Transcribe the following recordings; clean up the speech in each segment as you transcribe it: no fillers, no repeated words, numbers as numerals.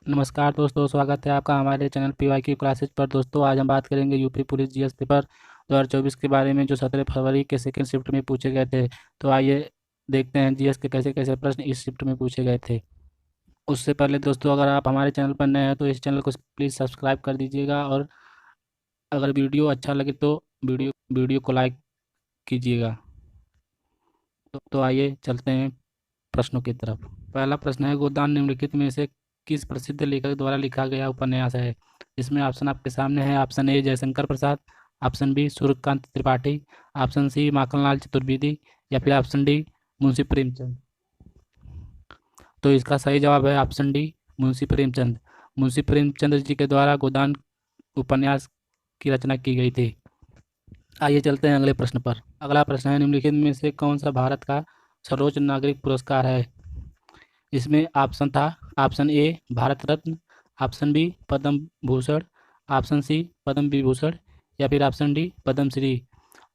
नमस्कार दोस्तों, स्वागत है आपका हमारे चैनल PYQ क्लासेज पर। दोस्तों, आज हम बात करेंगे यूपी पुलिस जीएस पेपर 2024 के बारे में, जो 17 फरवरी के सेकंड शिफ्ट में पूछे गए थे। तो आइए देखते हैं जीएस के कैसे कैसे प्रश्न इस शिफ्ट में पूछे गए थे। उससे पहले दोस्तों, अगर आप हमारे चैनल पर नए हैं तो इस चैनल को प्लीज़ सब्सक्राइब कर दीजिएगा, और अगर वीडियो अच्छा लगे तो वीडियो को लाइक कीजिएगा। तो आइए चलते हैं प्रश्नों की तरफ। पहला प्रश्न है, गोदान निम्नलिखित में से किस प्रसिद्ध लेखक द्वारा लिखा गया उपन्यास है? इसमें ऑप्शन आपके सामने है। Option A Jaishankar Prasad, option B Suryakant Tripathi, option C Makhanlal Chaturvedi, या फिर ऑप्शन डी मुंशी प्रेमचंद। तो इसका सही जवाब है ऑप्शन डी मुंशी प्रेमचंद। मुंशी प्रेमचंद जी के द्वारा गोदान उपन्यास की रचना की गई थी। आइए चलते हैं अगले प्रश्न पर। अगला प्रश्न है, निम्नलिखित में से कौन सा भारत का सर्वोच्च नागरिक पुरस्कार है? इसमें ऑप्शन था। Option a Bharat Ratna, option b Padma Bhushan, option c Padma Vibhushan, या फिर ऑप्शन डी पद्म श्री।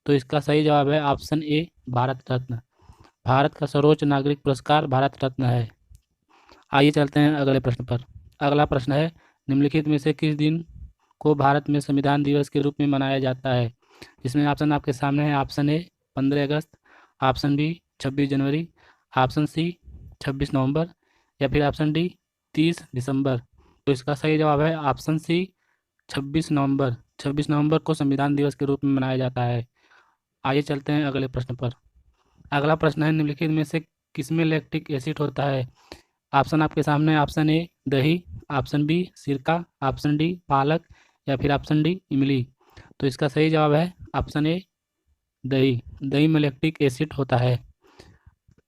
तो इसका सही जवाब है ऑप्शन ए भारत रत्न। भारत का सर्वोच्च नागरिक पुरस्कार भारत रत्न है। आइए चलते हैं अगले प्रश्न पर। अगला प्रश्न है, निम्नलिखित में से किस दिन को भारत में संविधान दिवस के रूप में मनाया जाता है? इसमें ऑप्शन आपके सामने है। ऑप्शन ए 15 अगस्त, ऑप्शन बी 26 जनवरी, ऑप्शन सी 26 नवंबर, या फिर ऑप्शन डी 30 दिसंबर। तो इसका सही जवाब है ऑप्शन सी 26 नवंबर। 26 नवंबर को संविधान दिवस के रूप में मनाया जाता है। आइए चलते हैं अगले प्रश्न पर। अगला प्रश्न है, निम्नलिखित में से किसमें लैक्टिक एसिड होता है? ऑप्शन आपके सामने। ऑप्शन ए दही, ऑप्शन बी सिरका, ऑप्शन डी पालक, या फिर ऑप्शन डी इमली। तो इसका सही जवाब है ऑप्शन ए दही। दही में लैक्टिक एसिड होता है।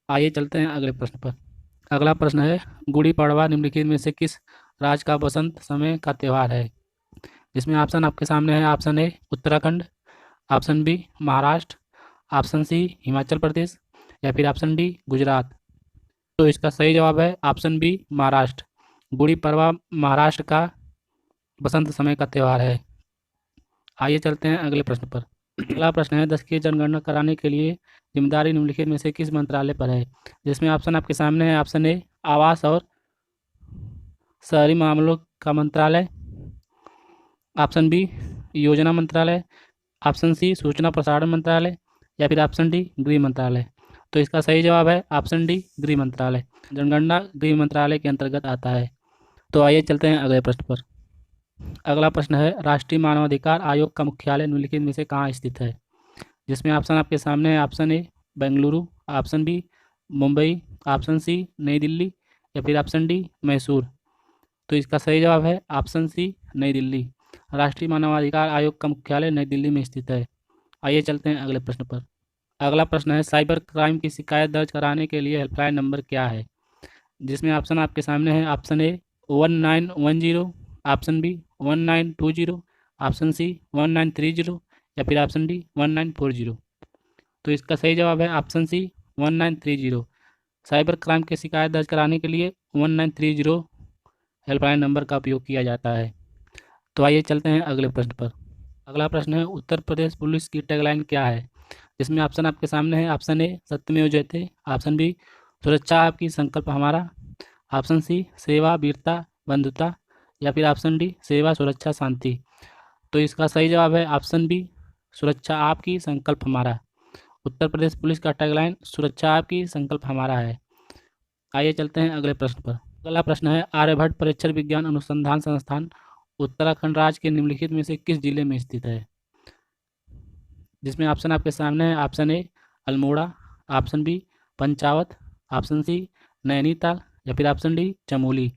आइए चलते हैं अगले प्रश्न पर। अगला प्रश्न है, गुड़ी पड़वा निम्नलिखित में से किस राज्य का बसंत समय का त्यौहार है? इसमें ऑप्शन आपके सामने है। Option a Uttarakhand, option b Maharashtra, option c Himachal Pradesh, या फिर ऑप्शन डी गुजरात। तो इसका सही जवाब है ऑप्शन बी महाराष्ट्र। गुड़ी पड़वा महाराष्ट्र का बसंत समय का त्यौहार है। आइए चलते हैं अगले प्रश्न पर। अगला प्रश्न है, 10 की जनगणना कराने के लिए जिम्मेदारी निम्नलिखित में से किस मंत्रालय पर है? जिसमें ऑप्शन आपके सामने है। ऑप्शन ए आवास और शहरी मामलों का मंत्रालय, ऑप्शन बी योजना मंत्रालय, ऑप्शन सी सूचना प्रसारण मंत्रालय, या फिर ऑप्शन डी गृह मंत्रालय। तो इसका सही जवाब है ऑप्शन डी गृह मंत्रालय। जनगणना गृह मंत्रालय के अंतर्गत आता है। तो आइए चलते हैं अगले प्रश्न पर। अगला प्रश्न है, राष्ट्रीय मानवाधिकार आयोग का मुख्यालय निम्नलिखित में से कहाँ स्थित है? जिसमें ऑप्शन आपके सामने है। Option A Bengaluru, option B Mumbai, option C New Delhi, या फिर ऑप्शन डी मैसूर। तो इसका सही जवाब है ऑप्शन सी नई दिल्ली। राष्ट्रीय मानवाधिकार आयोग का मुख्यालय नई दिल्ली में स्थित है। आइए चलते हैं अगले प्रश्न पर। अगला प्रश्न है, साइबर क्राइम की शिकायत दर्ज कराने के लिए हेल्पलाइन नंबर क्या है? जिसमें ऑप्शन आपके सामने है। Option A 1910, option B 1920, option C 1930, या फिर ऑप्शन डी 1940। तो इसका सही जवाब है ऑप्शन सी 1930। साइबर क्राइम की शिकायत दर्ज कराने के लिए 1930 हेल्पलाइन नंबर का उपयोग किया जाता है। तो आइए चलते हैं अगले प्रश्न पर। अगला प्रश्न है, उत्तर प्रदेश पुलिस की टैगलाइन क्या है? जिसमें ऑप्शन आपके सामने है। ऑप्शन ए सत्यमेव जयते, ऑप्शन बी सुरक्षा आपकी संकल्प हमारा, ऑप्शन सी सेवा वीरता बंधुता, या फिर ऑप्शन डी सेवा सुरक्षा शांति। तो इसका सही जवाब है ऑप्शन बी सुरक्षा आपकी संकल्प हमारा। उत्तर प्रदेश पुलिस का टैगलाइन सुरक्षा आपकी संकल्प हमारा है। आइए चलते हैं अगले प्रश्न पर। अगला प्रश्न है, आर्यभट्ट परीक्षण विज्ञान अनुसंधान संस्थान उत्तराखंड राज्य के निम्नलिखित में से किस जिले में स्थित है? जिसमें ऑप्शन आपके सामने है। Option a Almora, option b Panchawat, option c Nainital, या फिर ऑप्शन डी चमोली।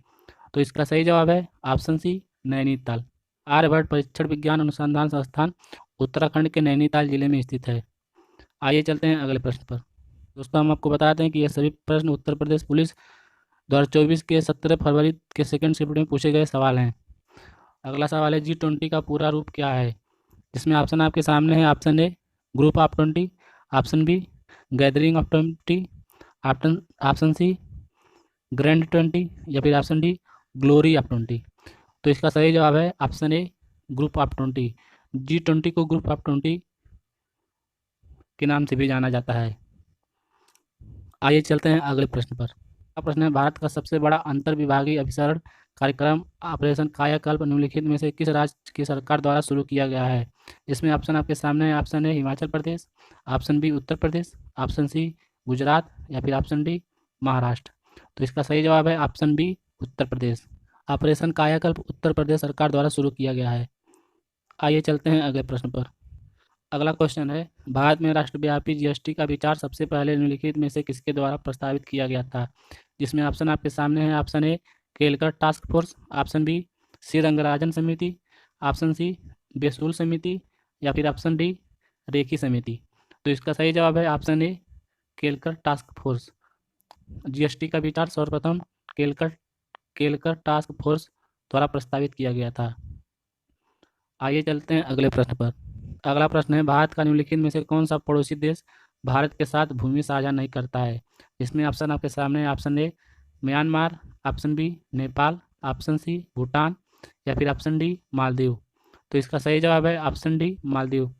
तो इसका सही जवाब है ऑप्शन सी नैनीताल। आर्यभट्ट परीक्षण विज्ञान अनुसंधान संस्थान उत्तराखंड के नैनीताल जिले में स्थित है। आइए चलते हैं अगले प्रश्न पर। दोस्तों, हम आपको बताते हैं कि ये सभी प्रश्न उत्तर प्रदेश पुलिस 2024 के 17 फरवरी के सेकंड शिफ्ट में पूछे गए सवाल हैं। अगला सवाल है, G20 का पूरा रूप क्या है? जिसमें ऑप्शन आपके सामने है। Option A group of 20, option B gathering of 20, option option C grand 20, या फिर ऑप्शन डी ग्लोरी ऑफ 20। तो इसका सही जवाब है option A group of 20। G20 को ग्रुप ऑफ 20 के नाम से भी जाना जाता है। आइए चलते हैं अगले प्रश्न पर। अगला प्रश्न है, भारत का सबसे बड़ा अंतर विभागीय अभिसरण कार्यक्रम ऑपरेशन कायाकल्प निम्नलिखित में से किस राज्य की सरकार द्वारा शुरू किया गया है? इसमें ऑप्शन आपके सामने है। Option A Himachal Pradesh, option B Uttar Pradesh, option C Gujarat या फिर ऑप्शन डी महाराष्ट्र। तो इसका सही जवाब है ऑप्शन बी उत्तर प्रदेश। ऑपरेशन कायाकल्प उत्तर प्रदेश सरकार द्वारा शुरू किया गया है। आइए चलते हैं अगले प्रश्न पर। अगला क्वेश्चन है, भारत में राष्ट्रव्यापी जीएसटी का विचार सबसे पहले निम्नलिखित में से किसके द्वारा प्रस्तावित किया गया था? जिसमें ऑप्शन आपके सामने है। Option A Kelkar task force, option B C Rangarajan समिति, ऑप्शन सी बेसूल समिति या फिर ऑप्शन डी रेखी समिति। तो इसका सही जवाब है option A Kelkar task force. GST का विचार सर्वप्रथम केलकर केलकर टास्क फोर्स द्वारा प्रस्तावित किया गया था। आइए चलते हैं अगले प्रश्न पर। अगला प्रश्न है, भारत का निम्नलिखित में से कौन सा पड़ोसी देश भारत के साथ भूमि साझा नहीं करता है? इसमें ऑप्शन आपके सामने है। Option A Myanmar, option B Nepal, option C Bhutan या फिर ऑप्शन डी मालदीव। तो इसका सही जवाब है ऑप्शन डी मालदीव।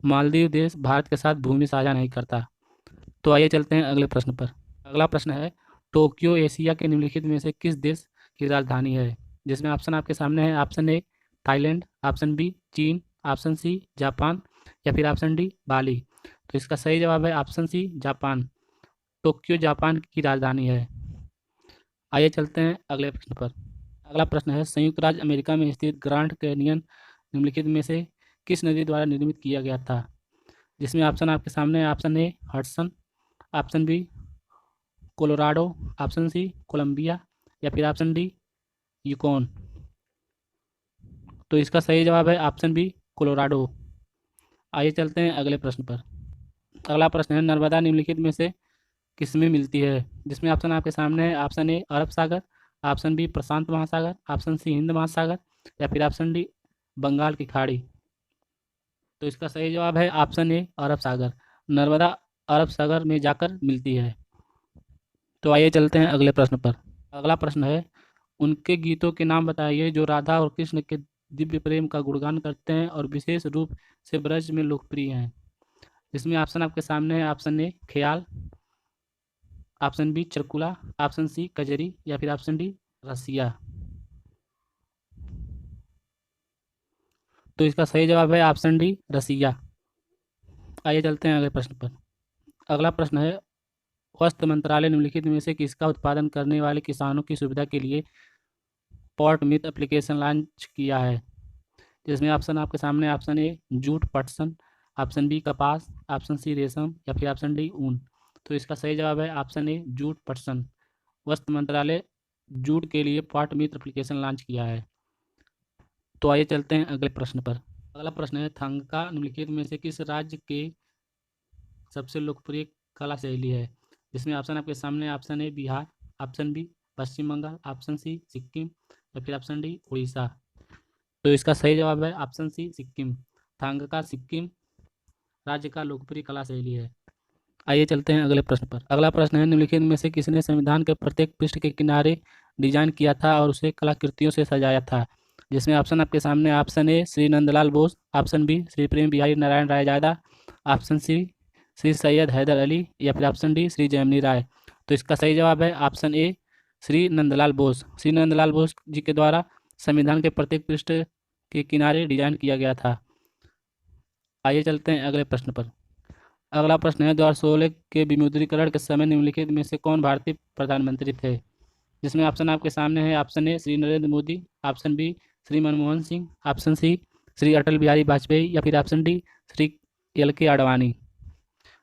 मालदीव देश भारत के साथ भूमि साझा नहीं करता। तो आइए चलते हैं अगले प्रश्न पर। अगला प्रश्न है, टोक्यो एशिया के निम्नलिखित में से किस देश की राजधानी है? जिसमें ऑप्शन आपके सामने है। Option A Thailand, option B चीन, ऑप्शन सी जापान या फिर ऑप्शन डी बाली। तो इसका सही जवाब है option C Japan. Tokyo Japan की राजधानी है। आइए चलते हैं अगले प्रश्न पर। अगला प्रश्न है, संयुक्त राज्य अमेरिका में स्थित ग्रांड कैनियन निम्नलिखित में से किस नदी द्वारा निर्मित किया गया था? जिसमें ऑप्शन आपके सामने है। Option A Hudson, option B Colorado, option C Columbia या फिर ऑप्शन डी यूकॉन। तो इसका सही जवाब है ऑप्शन बी कोलोराडो। आइए चलते हैं अगले प्रश्न पर। अगला प्रश्न है, नर्मदा निम्नलिखित में से किसमें मिलती है? जिसमें ऑप्शन आपके सामने है। Option a Arab Sagar, option b Prashant Mahasagar, option सी हिंद महासागर या फिर ऑप्शन डी बंगाल की खाड़ी। तो इसका सही जवाब है ऑप्शन ए अरब सागर। नर्मदा अरब सागर में जाकर मिलती है। तो आइए चलते हैं अगले प्रश्न पर। अगला प्रश्न है, उनके गीतों के नाम बताइए जो राधा और कृष्ण के दिव्य प्रेम का गुणगान करते हैं और विशेष रूप से ब्रज में लोकप्रिय हैं। इसमें ऑप्शन आपके सामने है। Option A Khayal, option B Charkula, option C Kajri या फिर ऑप्शन डी रसिया। तो इसका सही जवाब है ऑप्शन डी रसिया। आइए चलते हैं अगले प्रश्न पर। अगला प्रश्न है, वस्त्र मंत्रालय निम्नलिखित में से किसका उत्पादन करने वाले किसानों की सुविधा के लिए पॉट मिथ एप्लीकेशन लॉन्च किया है? जिसमें ऑप्शन आपके सामने। ऑप्शन ए जूट पटसन, ऑप्शन बी कपास, ऑप्शन सी रेशम या फिर ऑप्शन डी ऊन। तो इसका सही जवाब है ऑप्शन ए जूट पटसन। वस्त्र मंत्रालय जूट के लिए पॉट मिथ एप्लीकेशन लॉन्च किया है। तो आइए चलते हैं अगले प्रश्न पर। अगला प्रश्न है, थंका निम्नलिखित में से किस राज्य के सबसे लोकप्रिय कला शैली है? जिसमें ऑप्शन आपके सामने। Option A Bihar, option B Paschim Bangal, option C Sikkim या फिर ऑप्शन डी उड़ीसा। तो इसका सही जवाब है ऑप्शन सी सिक्किम। थांगका सिक्किम राज्य का लोकप्रिय कला शैली है। आइए चलते हैं अगले प्रश्न पर। अगला प्रश्न है, निम्नलिखित में से किसने संविधान के प्रत्येक पृष्ठ के किनारे डिजाइन किया था और उसे कलाकृतियों से सजाया था? जिसमें ऑप्शन आपके सामने। ऑप्शन ए Shri Nandlal Bose, option B Shri Prem Behari Narayan Raizada, option सी श्री सैयद हैदर अली या फिर ऑप्शन डी श्री जयमनी राय। तो इसका सही जवाब है ऑप्शन ए श्री नंदलाल बोस। श्री नंदलाल बोस जी के द्वारा संविधान के प्रत्येक पृष्ठ के किनारे डिजाइन किया गया था। आइए चलते हैं अगले प्रश्न पर। अगला प्रश्न है, 2016 के विमुद्रीकरण के समय निम्नलिखित में से कौन भारतीय प्रधानमंत्री थे? जिसमें ऑप्शन आपके सामने है। ऑप्शन ए Shri Narendra Modi, option B Shri Manmohan Singh, option सी श्री अटल बिहारी वाजपेयी या फिर ऑप्शन डी श्री एल के आडवाणी।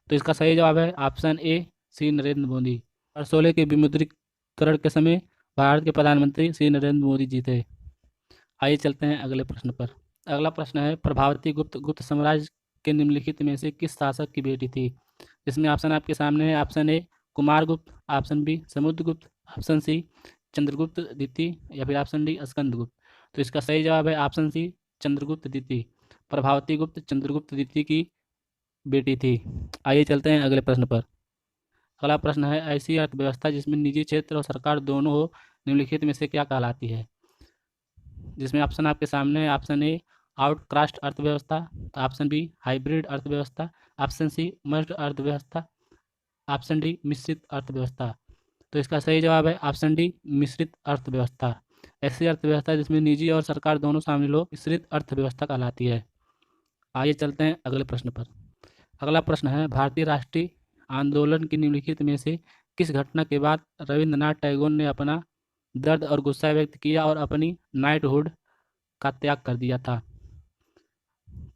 तो इसका सही जवाब है ऑप्शन ए श्री नरेंद्र मोदी। 2016 के विमुद्रीकरण के समय भारत के प्रधानमंत्री श्री नरेंद्र मोदी जी थे। आइए चलते हैं अगले प्रश्न पर। अगला प्रश्न है, प्रभावती गुप्त गुप्त साम्राज्य के निम्नलिखित में से किस शासक की बेटी थी? जिसमें ऑप्शन आपके सामने है। Option A Kumaragupta, option B Samudragupta, option C Chandragupta द्वितीय या फिर ऑप्शन डी स्कंदगुप्त। तो इसका सही जवाब है ऑप्शन सी चंद्रगुप्त द्वितीय। प्रभावती गुप्त चंद्रगुप्त द्वितीय की बेटी थी। आइए चलते हैं अगले प्रश्न पर। अगला प्रश्न है, ऐसी अर्थव्यवस्था जिसमें निजी क्षेत्र और सरकार दोनों हो निम्नलिखित में से क्या कहलाती है? जिसमें ऑप्शन आपके सामने है। ऑप्शन ए आउटकास्ट अर्थव्यवस्था, ऑप्शन बी हाइब्रिड अर्थव्यवस्था, ऑप्शन सी मर्ज अर्थव्यवस्था, ऑप्शन डी मिश्रित अर्थव्यवस्था। तो इसका सही जवाब है ऑप्शन डी मिश्रित अर्थव्यवस्था। ऐसी अर्थव्यवस्था जिसमें निजी और सरकार दोनों शामिल हो मिश्रित अर्थव्यवस्था कहलाती है। आइए चलते हैं अगले प्रश्न पर। अगला प्रश्न है, भारतीय राष्ट्रीय आंदोलन की निम्नलिखित में से किस घटना के बाद रविंद्रनाथ टैगोर ने अपना दर्द और गुस्सा व्यक्त किया और अपनी नाइटहुड का त्याग कर दिया था?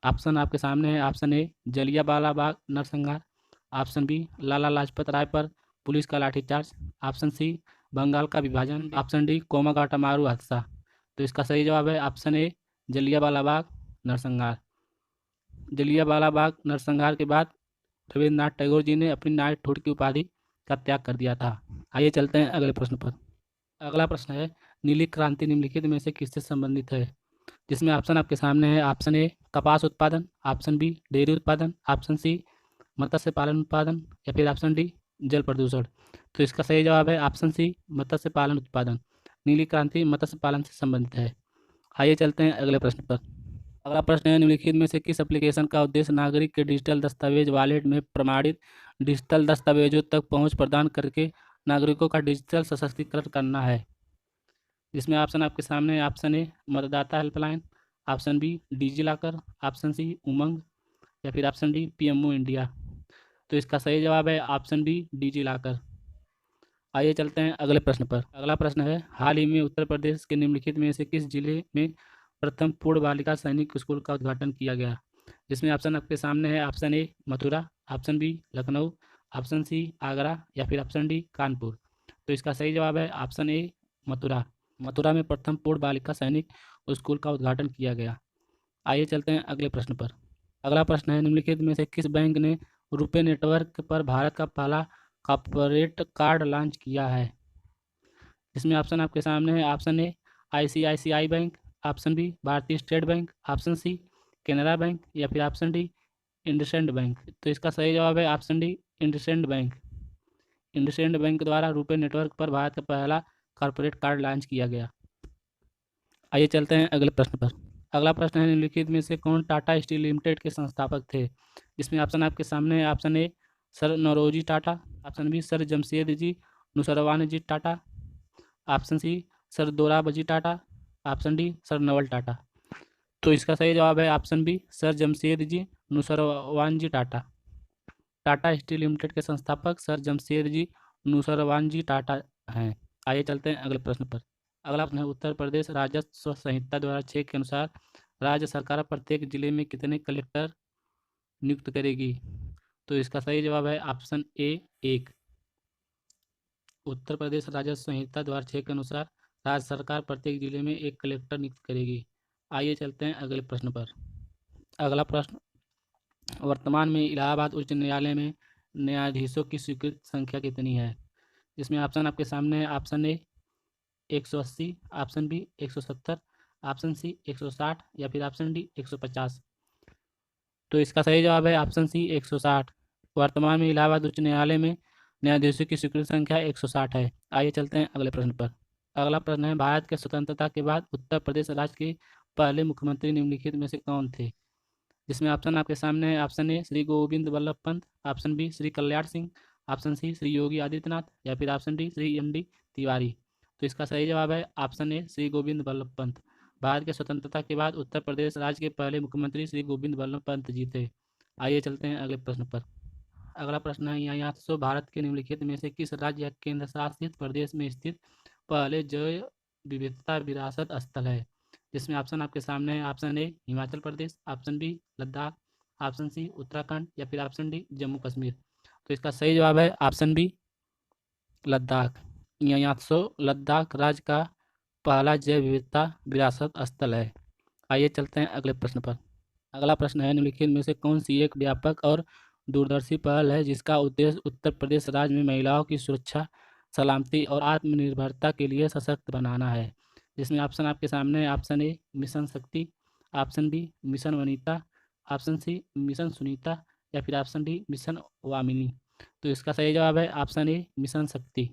ऑप्शन आपके सामने है। ऑप्शन ए, जलियांवाला बाग नरसंहार। ऑप्शन बी, लाला लाजपत राय पर पुलिस का लाठीचार्ज। ऑप्शन सी, बंगाल का विभाजन। ऑप्शन डी, कोमागाटा मारू हादसा। तो इसका सही जवाब है ऑप्शन ए, जलियांवाला बाग नरसंहार। जलियांवाला बाग नरसंहार के बाद रविन्द्रनाथ टैगोर जी ने अपनी नाइटहुड की उपाधि का त्याग कर दिया था। आइए चलते हैं अगले प्रश्न पर। अगला प्रश्न है, नीली क्रांति निम्नलिखित में से किससे संबंधित है? जिसमें ऑप्शन आपके सामने है। ऑप्शन ए, कपास उत्पादन। ऑप्शन बी, डेयरी उत्पादन। ऑप्शन सी, मत्स्य पालन उत्पादन। या फिर ऑप्शन डी, जल प्रदूषण। तो इसका सही जवाब है ऑप्शन सी, मत्स्य पालन उत्पादन। नीली क्रांति मत्स्य पालन से संबंधित है। आइए चलते हैं अगले प्रश्न पर। अगला प्रश्न है, निम्नलिखित में से किस एप्लीकेशन का उद्देश्य नागरिक के डिजिटल दस्तावेज वॉलेट में प्रमाणित डिजिटल दस्तावेजों तक पहुंच प्रदान करके नागरिकों का डिजिटल सशक्तिकरण करना है? जिसमें ऑप्शन आपके सामने है। ऑप्शन ए, मतदाता helpline. Option B, digi locker. Option C, उमंग। या फिर ऑप्शन डी, पीएमओ इंडिया। तो इसका सही जवाब है ऑप्शन बी, डिजी लॉकर। आइए चलते हैं अगले प्रश्न पर। अगला प्रश्न है, हाल ही में उत्तर प्रदेश के निम्नलिखित में से किस जिले में प्रथम पूर्ण बालिका सैनिक स्कूल का उद्घाटन किया गया? जिसमें ऑप्शन आपके सामने है। Option A, Mathura. Option B, Lucknow. Option C, Agra. या फिर ऑप्शन डी, कानपुर। तो इसका सही जवाब है ऑप्शन ए, मथुरा। मथुरा में प्रथम पूर्ण बालिका सैनिक स्कूल का उद्घाटन किया गया। आइए चलते हैं अगले प्रश्न पर। अगला प्रश्न है, निम्नलिखित में से किस बैंक ने रुपे नेटवर्क पर भारत का पहला कॉर्पोरेट कार्ड लॉन्च किया है? इसमें ऑप्शन आपके सामने है। Option a, ICICI bank. Option b, Bharatiya state bank. Option c, Canara bank. या फिर ऑप्शन डी, इंडसइंड बैंक। तो इसका सही जवाब है option D, IndusInd bank. IndusInd bank द्वारा रुपे नेटवर्क पर भारत का पहला कॉर्पोरेट कार्ड लॉन्च किया गया। आइए चलते हैं अगले प्रश्न पर। अगला प्रश्न है, निम्नलिखित में से कौन टाटा स्टील लिमिटेड के संस्थापक थे? जिसमें ऑप्शन आपके सामने है। Option a, sir Nowroji Tata. Option b, sir Jamshed ji Nusserwan ji Tata. Option c, sir Dorabji Tata. Option d, sir Naval Tata. तो इसका सही जवाब है option b, sir Jamshed ji Nusserwan ji Tata. Tata steel limited के संस्थापक सर जमशेद जी नुसरवान जी टाटा हैं। आइए चलते हैं अगले प्रश्न पर। अगला प्रश्न है, उत्तर प्रदेश राजस्व संहिता 2006 के अनुसार राज्य सरकार प्रत्येक जिले में कितने कलेक्टर नियुक्त करेगी? तो इसका सही जवाब है ऑप्शन ए, एक। उत्तर प्रदेश राजस्व संहिता 2006 के अनुसार राज्य सरकार प्रत्येक जिले में एक कलेक्टर नियुक्त करेगी। आइए चलते हैं अगले प्रश्न पर। अगला प्रश्न, वर्तमान में इलाहाबाद उच्च न्यायालय में न्यायाधीशों की स्वीकृत संख्या कितनी है? इसमें ऑप्शन आपके सामने है। Option A, 180। Option B, 170। Option C, 160। या फिर ऑप्शन डी, 150। तो इसका सही जवाब है ऑप्शन सी, 160। वर्तमान में इलाहाबाद उच्च न्यायालय में न्यायाधीशों की स्वीकृत संख्या 160 है। आइए चलते हैं अगले प्रश्न पर। अगला प्रश्न है, भारत के स्वतंत्रता के बाद उत्तर प्रदेश राज्य के पहले मुख्यमंत्री निम्नलिखित में से कौन थे? जिसमें ऑप्शन आपके सामने है। ऑप्शन ए, Shri Govind Vallabh Pant. Option B, Shri Kalyan Singh. Option सी, श्री योगी आदित्यनाथ। या फिर option D, Shri M D Tiwari. तो इसका सही जवाब है ऑप्शन ए, श्री गोविंद वल्लभ पंत। भारत के स्वतंत्रता के बाद उत्तर प्रदेश राज्य के पहले मुख्यमंत्री श्री गोविंद वल्लभ पंत जी थे। आइए चलते हैं अगले प्रश्न पर। अगला प्रश्न है, यहाँ तो भारत के निम्नलिखित में से किस राज्य या केंद्र शासित प्रदेश में स्थित पहले जैव विविधता विरासत स्थल है? जिसमें ऑप्शन आपके सामने है। Option A, Himachal Pradesh. Option B, Ladakh. Option C, Uttarakhand. या फिर ऑप्शन डी, जम्मू कश्मीर। तो इसका सही जवाब है ऑप्शन बी, लद्दाख। यात्सो लद्दाख राज्य का पहला जैव विविधता विरासत स्थल है। आइए चलते हैं अगले प्रश्न पर। अगला प्रश्न है, निम्नलिखित में से कौन सी एक व्यापक और दूरदर्शी पहल है जिसका उद्देश्य उत्तर प्रदेश राज्य में महिलाओं की सुरक्षा, सलामती और आत्मनिर्भरता के लिए सशक्त बनाना है? जिसमें ऑप्शन आपके सामने है। Option A, mission Shakti. Option B, mission Vanita. Option C, mission Sunita. या फिर ऑप्शन डी, मिशन वामिनी। तो इसका सही जवाब है ऑप्शन ए, मिशन शक्ति।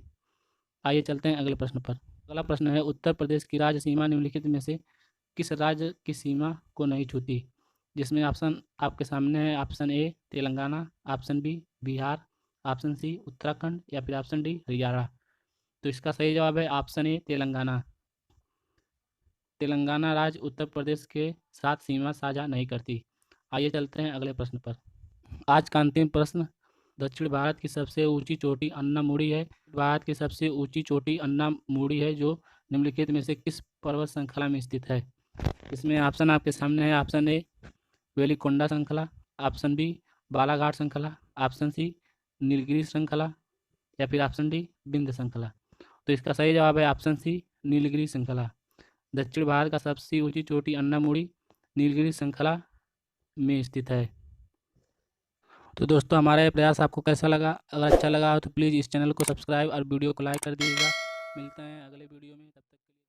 आइए चलते हैं अगले प्रश्न पर। अगला प्रश्न है, उत्तर प्रदेश की राज्य सीमा निम्नलिखित में से किस राज्य की सीमा को नहीं छूती? जिसमें ऑप्शन आपके सामने है। Option A, Telangana. Option B, Bihar. Option C, Uttarakhand. या फिर ऑप्शन डी, हरियाणा। तो इसका सही जवाब है ऑप्शन ए, तेलंगाना। तेलंगाना राज्य उत्तर प्रदेश के साथ सीमा साझा नहीं करती। आइए चलते हैं अगले प्रश्न पर। आज का अंतिम प्रश्न, दक्षिण भारत की सबसे ऊंची चोटी अन्नामुड़ी है। भारत की सबसे ऊंची चोटी अन्नामुड़ी है जो निम्नलिखित में से किस पर्वत श्रृंखला में स्थित है। इसमें ऑप्शन आपके सामने है। ऑप्शन ए वेलिकोंडा श्रृंखला, ऑप्शन बी बालाघाट श्रृंखला, ऑप्शन सी नीलगिरी श्रृंखला या फिर ऑप्शन डी विंध्य श्रृंखला। तो इसका सही जवाब है ऑप्शन सी नीलगिरी श्रृंखला। दक्षिण भारत का सबसे ऊंची चोटी अन्नामुड़ी नीलगिरी श्रृंखला में स्थित है। तो दोस्तों हमारा ये प्रयास आपको कैसा लगा? अगर अच्छा लगा हो तो प्लीज़ इस चैनल को सब्सक्राइब और वीडियो को लाइक कर दीजिएगा। मिलते हैं अगले वीडियो में, तब तक के लिए।